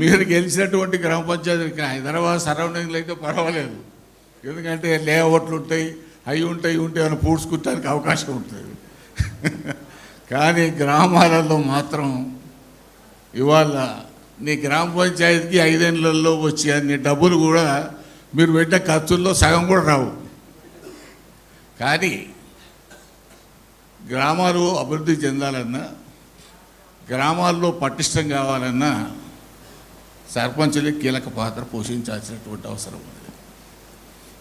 మీరు గెలిచినటువంటి గ్రామ పంచాయతీకి హైదరాబాద్ సరౌండింగ్లో అయితే పర్వాలేదు, ఎందుకంటే లేఅవుట్లు ఉంటాయి, అవి ఉంటాయి అని పూడ్చుకుంటానికి అవకాశం ఉంటుంది. కానీ గ్రామాలలో మాత్రం ఇవాళ నీ గ్రామ పంచాయతీకి 5 ఏళ్లలో వచ్చే అన్ని డబ్బులు కూడా మీరు పెట్టిన ఖర్చుల్లో సగం కూడా రావు. కానీ గ్రామాలు అభివృద్ధి చెందాలన్నా, గ్రామాల్లో పటిష్టం కావాలన్నా సర్పంచులు కీలక పాత్ర పోషించాల్సినటువంటి అవసరం ఉంది.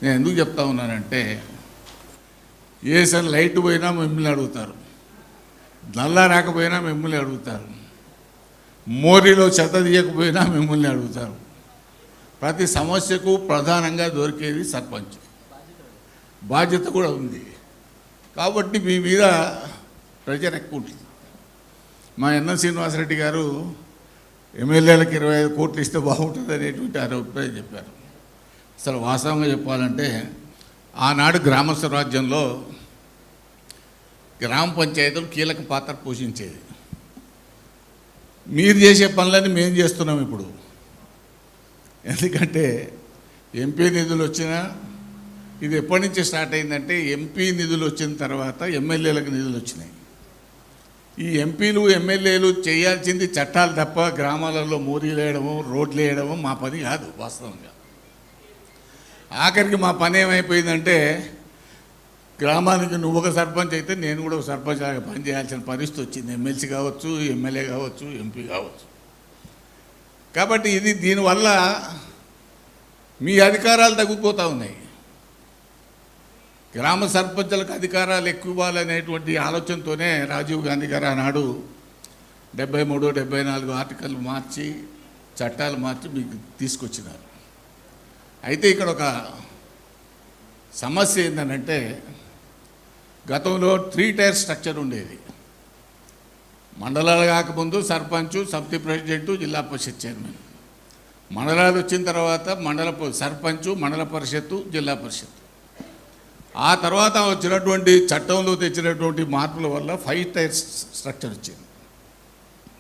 నేను ఎందుకు చెప్తా ఉన్నానంటే, ఏసన్ లైట్ పోయినా మిమ్మల్ని అడుగుతారు, నల్లా రాకపోయినా మిమ్మల్ని అడుగుతారు, మోరీలో చెత్త తీయకపోయినా మిమ్మల్ని అడుగుతారు. ప్రతి సమస్యకు ప్రధానంగా దొరికేది సర్పంచ్, బాధ్యత కూడా ఉంది. కాబట్టి మీ మీద ప్రెజర్ ఎక్కువ ఉంటుంది. మా ఎన్ఎన్ శ్రీనివాసరెడ్డి గారు ఎమ్మెల్యేలకు 25 కోట్లు ఇస్తే బాగుంటుంది అనేటువంటి అభిప్రాయం చెప్పారు. అసలు వాస్తవంగా చెప్పాలంటే ఆనాడు గ్రామ స్వరాజ్యంలో గ్రామ పంచాయతీలు కీలక పాత్ర పోషించేది. మీరు చేసే పనులని మేము చేస్తున్నాం ఇప్పుడు. ఎందుకంటే ఎంపీ నిధులు వచ్చినా, ఇది ఎప్పటి నుంచి స్టార్ట్ అయిందంటే ఎంపీ నిధులు వచ్చిన తర్వాత ఎమ్మెల్యేలకు నిధులు వచ్చినాయి. ఈ ఎంపీలు ఎమ్మెల్యేలు చేయాల్సింది చట్టాలు తప్ప గ్రామాలలో మోరీలు వేయడము, రోడ్లు వేయడము మా పని కాదు. వాస్తవంగా ఆఖరికి మా పని ఏమైపోయిందంటే, గ్రామానికి నువ్వు ఒక సర్పంచ్ అయితే నేను కూడా ఒక సర్పంచ్ లాగా పనిచేయాల్సిన పరిస్థితి వచ్చింది. ఎమ్మెల్సీ కావచ్చు, ఎమ్మెల్యే కావచ్చు, ఎంపీ కావచ్చు. కాబట్టి దీనివల్ల మీ అధికారాలు తగ్గిపోతూ ఉన్నాయి. గ్రామ సర్పంచులకు అధికారాలు ఎక్కువ ఇవ్వాలనేటువంటి ఆలోచనతోనే రాజీవ్ గాంధీ గారు ఆనాడు 73, 74 ఆర్టికల్ మార్చి, చట్టాలు మార్చి మీకు తీసుకొచ్చినారు. అయితే ఇక్కడ ఒక సమస్య ఏంటంటే, గతంలో 3 టైర్ స్ట్రక్చర్ ఉండేది. మండలాలు కాకముందు సర్పంచు, సమితి ప్రెసిడెంటు, జిల్లా పరిషత్ చైర్మన్. మండలాలు వచ్చిన తర్వాత సర్పంచు, మండల పరిషత్తు, జిల్లా పరిషత్తు. ఆ తర్వాత వచ్చినటువంటి చట్టంలో తెచ్చినటువంటి మార్పుల వల్ల 5 టైర్ స్ట్రక్చర్ వచ్చింది.